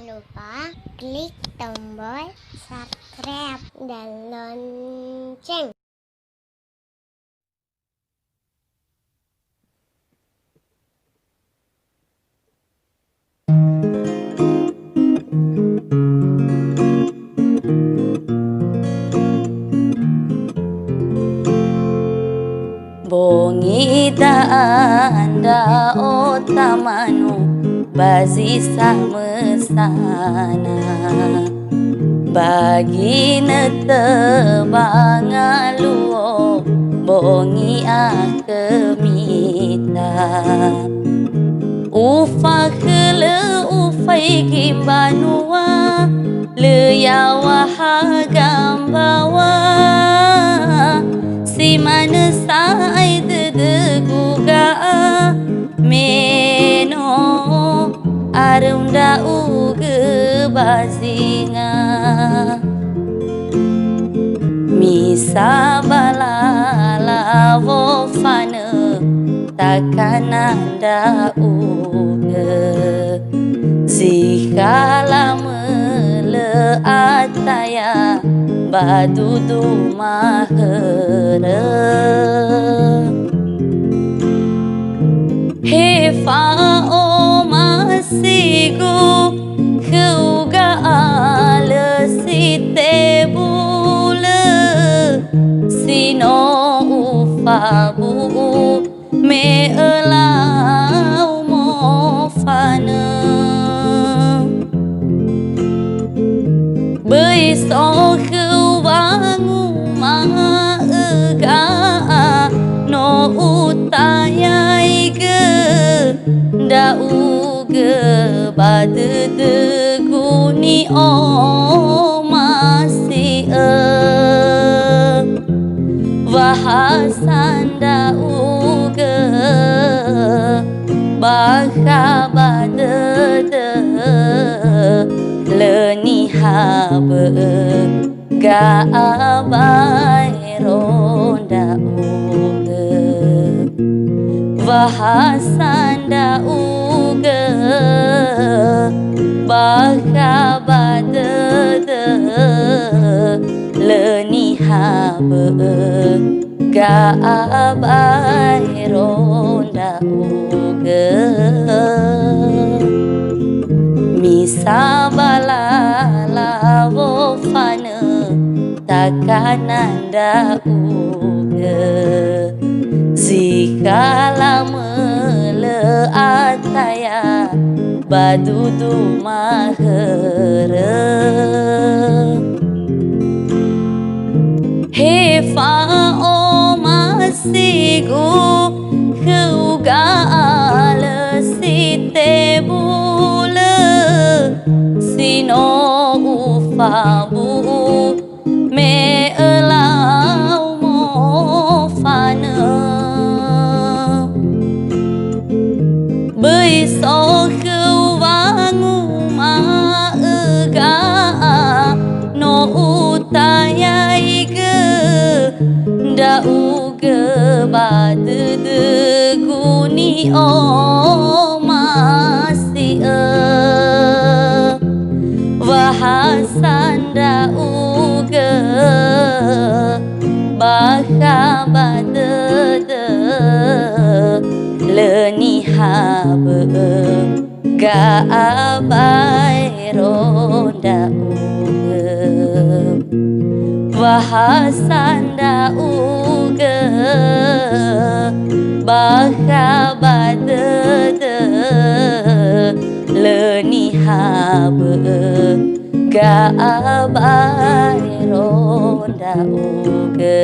lupa klik tombol subscribe dan lonceng. Bongi anda otamanu bazi samesana bagi netebangaluo bongi akemita ufa kele ufai kimbanua leyawa hagambawa si mana sai deguga meno arunda uge bazinga misa balala wofane takananda uge zikala mele ataya badudu mahera hefa o masigu keuga ala site bule sino ufabu me elau mofana besok kewangu maega no utayai ge da uge badede guni o masih wahasanda uge baka badede leni habe ga abai ronda uge wahasanda uge baka badede leni habe ga abai ronda uge misa balala wofane takananda uge zikala mele ataya badudu mahera hefa o masigu keuga ala site bule sino ufabu me elau mofana besok kewangu maega no utayai ge da uge badede guni o masih wahasanda uge baka badede leni habe ga abai ronda uge wahasanda uge baka badede leni habe ga abai ronda uge